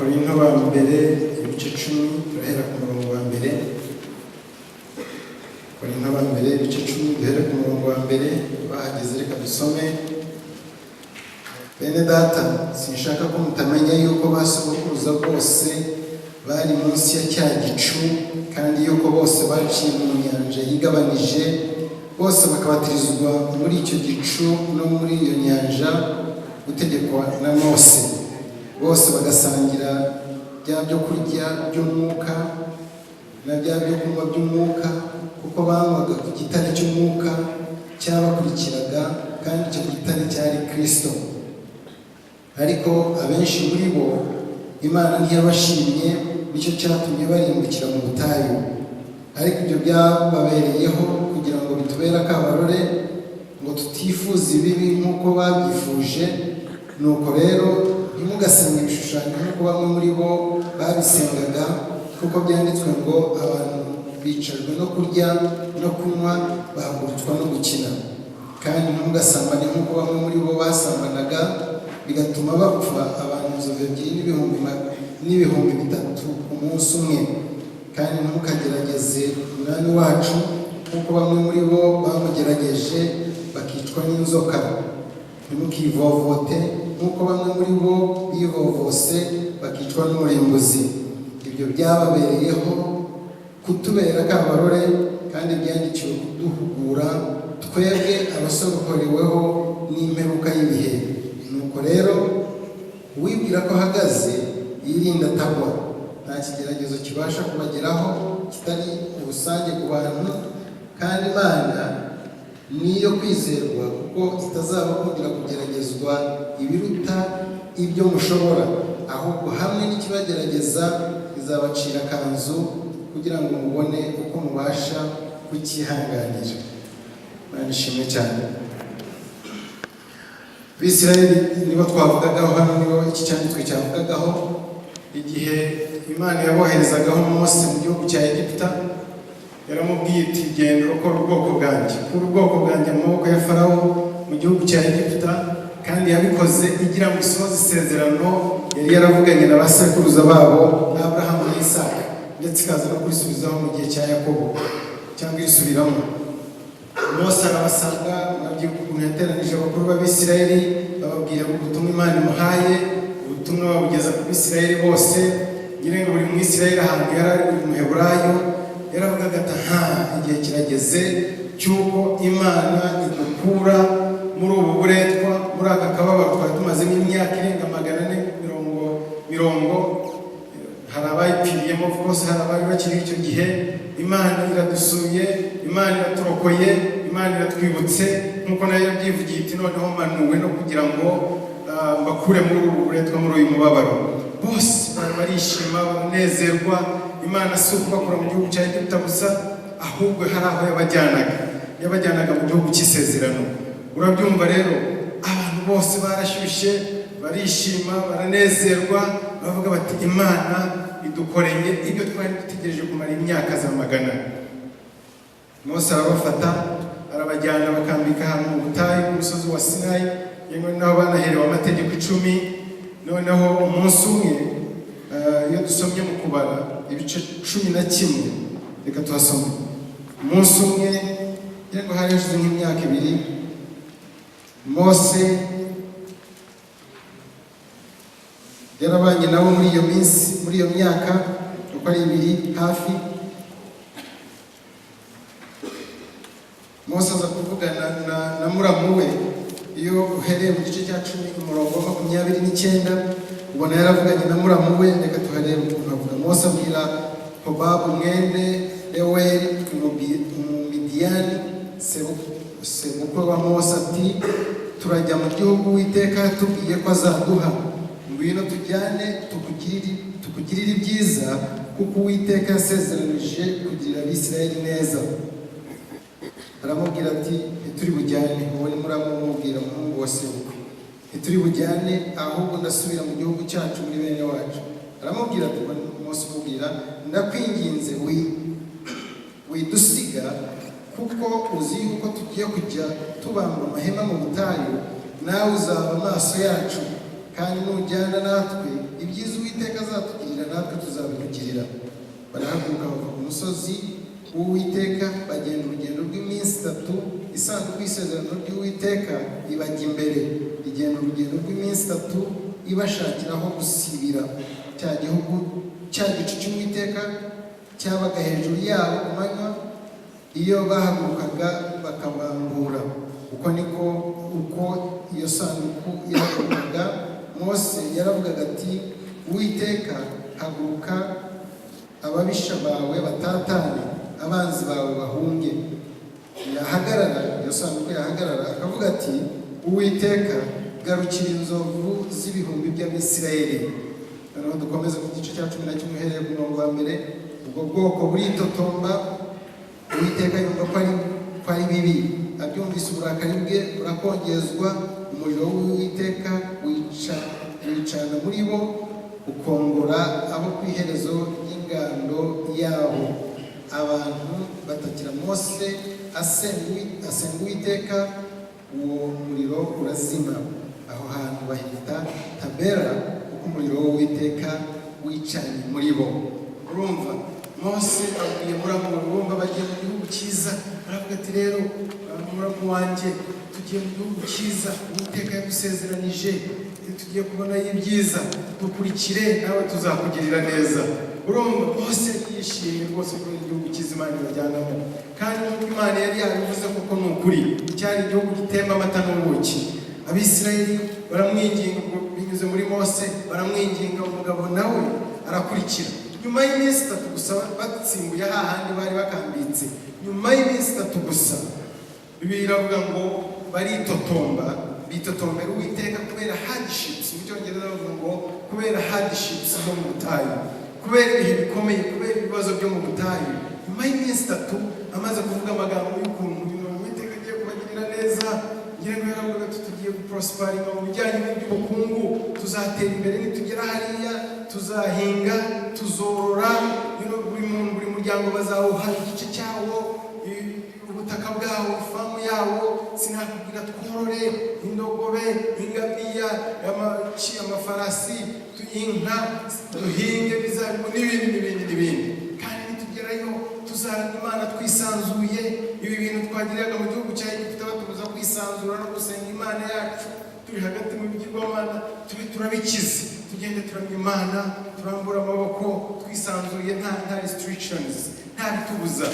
Abakorinto ba mbere ibice 10 turahera ku murongo wa mbere. Abakorinto ba mbere ibice 10 duhere ku murongo wa mbere. Bahageze reka dusome. Bene data, sinshaka ko mutamenya yuko basogokuruza bose bari munsi ya cya gicu, kandi yuko bose baciye mu nyanja yigabanije, bose bakabatirizwa muri icyo gicu no muri iyo nyanja gutegekwa na Mose. Bose bagasangira bya byo kurya by'umwuka na bya byo kunywa by'umwuka, kuko banywaga ku gitare cy'umwuka cyabakurikiraga, kandi icyo gitare cyari Kristo. Ariko abenshi muri bo Imana ntiyabashimye, nicyo cyatumye barimbukira mu butayu. Ariko ibyo byababereyeho kugira ngo bitubere akabarore, ngo tutifuza ibibi nk'uko babyifuje. Nuko rero ntimugasenga ibishushanyo nk'uko bamwe muri bo babisengaga, kuko byanditswe ngo abantu bicajwe no kurya no kunywa, bahagurutswa no gukina. Kandi ntimugasambane nk'uko bamwe muri bo basambanaga, bigatuma bapfa abantu 2,000 umunsi umwe. Kandi ntimukagerageze umwami wacu nk'uko bamwe muri bo bamugerageje bakicwa n'inzoka. Ntimukivovote nk'uko bamwe muri bo bivovose bakicwa n'umurimbuzi. Ibyo byababereyeho kutubera akabarore, kandi byandikiwe kuduhugura twebwe abasohoreweho n'imperuka y'ibihe. Nuko rero uwibwira ko ahagaze yirinda atagwa. Nta kigeragezo kibasha kubageraho kitari ubusange ku bantu, kandi Imana niyo kwizerwa, kuko itazabakundira kugeragezwa ibiruta ibyo mushobora, ahubwo hamwe n'ikibagerageza izabacira akanzu, kugira ngo mubone uko mubasha kukihanganira. Imana ishimwe cyane. Bisirayeli nibo twavugagaho hano, nibo iki cyanditswe cyavugagaho. Igihe Imana yaboherezagaho Mose mu gihugu cya Egiputa, yaramubwiye iti genda ukora ubwoko bwanjye, kuri ubwoko bwanjye mu maboko ya Farawo mu gihugu cya Egiputa. Kandi yabikoze igira ngo isohoze isezerano yari yaravuganye na basekuruza babo Abrahamu na Isaka, ndetse ikaza no kurisubizaho mu gihe cya Yakobo, cyangwa isubiramo. Mose arabasanga, mwabyuka ukuntu yateranije abakuru b'Abisirayeli, bababwira ubutumwa Imana imuhaye. Ubutumwa babugeza ku Bisirayeli bose. Nyine ngo buri Mwisirayeli ahantu yari ari, buri Muheburayo yaravugaga ati igihe kirageze cy'uko Imana idukura muri ubu buretwa, muri aka kababaro twari tumazemo imyaka irenga 400. Hari abayipfiriyemo rwose, hari abari bakiri icyo gihe. Imana iradusuye, Imana iraturokoye, Imana iratwibutse, nk'uko nayo yabyivugiye iti noneho manuwe no kugira ngo mbakure muri ubu buretwa, muri uyu mubabaro. Bose barishima, baranezerwa. Imana si ukubakura mu gihugu cya Egiputa gusa, ahubwo hari aho yabajyanaga mu gihugu cy'isezerano. Urabyumva rero, abantu bose barashyushye, barishima, baranezerwa, bavuga bati Imana idukoreye ibyo twari dutegereje kumara imyaka za magana. Mose arabafata, arabajyana bakambika ahantu mu butayu ku musozi wa Sinayi, yewe naho banaherewe amategeko 10. Noneho umunsi umwe, iyo dusomye mu kubara ibice 11, reka tuhasome. Umunsi umwe, ngo hari hashize nk'imyaka 2, Mose yarabanye nabo muri iyo minsi, muri iyo myaka uko ari 2 hafi. Mose aza kuvugana na muramu we. Iyo uhereye mu gice cya 10 umurongo wa 29, ubona yaravuganye na muramu we. Reka tuharebe ukuntu avuga. Mose abwira Hobabu mwene Eweli Umumidiyani, sebukwe wa Mose ati turajya mu gihugu Uwiteka yatubwiye ko azaduha. Ngwino tujyane tukugirire ibyiza, kuko Uwiteka yasezeranije kugirira Abisirayeli neza. Aramubwira ati ntituri bujyane. Uwo ni muramubwira umuhungu wa sebukwe. Ntituri bujyane, ahubwo ndasubira mu gihugu cyacu muri bene wacu. Aramubwira ati Mose umubwira, ndakwinginze widusiga, kuko uzi yuko tugiye kujya tubamba amahema mu butayu, nawe uzaba amaso yacu kandi nujyana natwe ibyiza Uwiteka azatugirira natwe tuzabimugirira. Barahaguruka bava ku musozi w'Uwiteka bagenda urugendo rw'iminsi 3. Isanduku y'isezerano ry'Uwiteka ibajya imbere, igenda urugendo rw'iminsi 3 ibashakira aho gusibira. Cya gihugu cya gicu cy'Uwiteka cyabaga hejuru yabo ku manywa iyo bahagurukaga bakabambura. Uko iyo sanduku yahagurukaga, Mose yaravugaga ati, Uwiteka haguruka, ababisha bawe batatane, abanzi bawe bahunge. Yahagarara, iyo sanduku yahagarara akavuga ati, Uwiteka garukira inzovu z'ibihumbi by'Abisirayeli. Noneho dukomeze ku gice cya 11 uhereye ku murongo wa mbere. Ubwo bwoko buritotomba, Uwiteka yumva ko ari bibi, abyumvise uburakari bwe burakongezwa, umuriro w'Uwiteka wicana muri bo, ukongora abo ku iherezo ry'ingando yabo. Abantu batakira Mose asenga Uwiteka, uwo muriro urazima. Aho hantu bahita Tabera, kuko umuriro w'Uwiteka wicanye muri bo. Urumva Mose abwiye muramu urumva bagiye mu gihugu cyiza, aravuga ati rero muramu wanjye tugiye mu gihugu cyiza Uwiteka yagusezeranije, tugiye kubona y'ibyiza, dukurikire nawe tuzakugirira neza. Urumva Mose yishimye rwose ko igihugu cyiza Imana ibajyanamo, kandi nk'uko Imana yari yabivuze kuko ni ukuri, cyari igihugu gitemba amata n'ubuki. Abisirayeli baramwinginga, binyuze muri Mose baramwinginga, umugabo nawe arakurikira. Nyuma y'iminsi 3 gusa batsimbuye hahandi bari bakambitse, nyuma y'iminsi 3 gusa Bibiliya iravuga ngo bitotombera Uwiteka kubera hardships. Mu Cyongereza bavuga ngo kubera hardships zo mu butayu, kubera ibihe bikomeye, kubera ibibazo byo mu butayu. Nyuma y'iminsi 3 amaze kuvuga amagambo y'ukuntu Uwiteka agiye kubagirira neza, ngira ngo yaravuga tugiye guprosperinga mu bijyanye n'iby'ubukungu, tuzatera imbere, nitugera hariya tuzahinga, tuzorora, buri muryango bazawuha igice cyawo, ubutaka bwawo, ifamu yawo, sinakubwira tworore indogobe, ingamiya, amafarasi, inka, duhinge bizabimu n'ibindi. Kandi nitugerayo tuzaramya Imana twisanzuye. Ibi bintu twagiraga mu gihugu cya Egiputa batubuza kwisanzura no gusenga Imana yacu, turi hagati mu bigirwamana, turabikize, tugende turamya Imana, turambura amaboko twisanzuye, nta restrictions, nta bitubuza.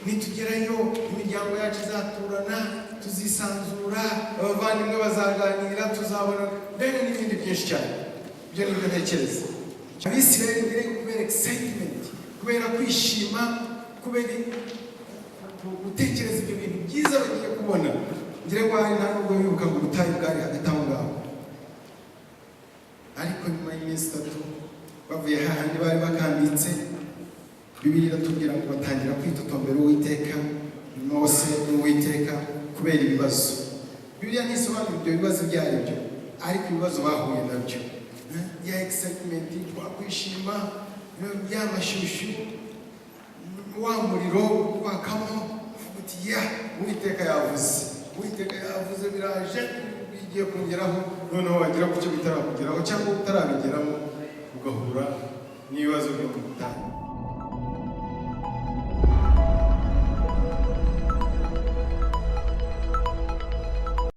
Nitugerayo imiryango yacu izaturana, tuzisanzura, abavandimwe bazaganira, tuzabona mbere n'ibindi byinshi cyane. Ibyo nibyo ntekereza. Abisirayeli mbere kubera excitement, kubera kwishima, kubera gutekereza ibyo bintu byiza bagiye kubona, ngira ngo hari ntabwo bibuka ngo ubutayu bwari hagati aho ngaho. Ariko nyuma y'iminsi 3 bavuye hahandi bari bakambitse, Bibiliya iratubwira ngo batangira kwitotombera Uwiteka, Mose n'Uwiteka kubera ibibazo. Bibiliya ntisobanura ibyo bibazo ibyo ari byo, ariko ibibazo bahuye nabyo, ya excitement, kwishima, ya mashyushyu, wa muriro wakamo, uti ya Uwiteka yavuze biraje, bigiye kongeraho, noneho wagira ku cyo bitarakugeraho cyangwa utarabigeramo, ugahura n'ibibazo byo mu butayu.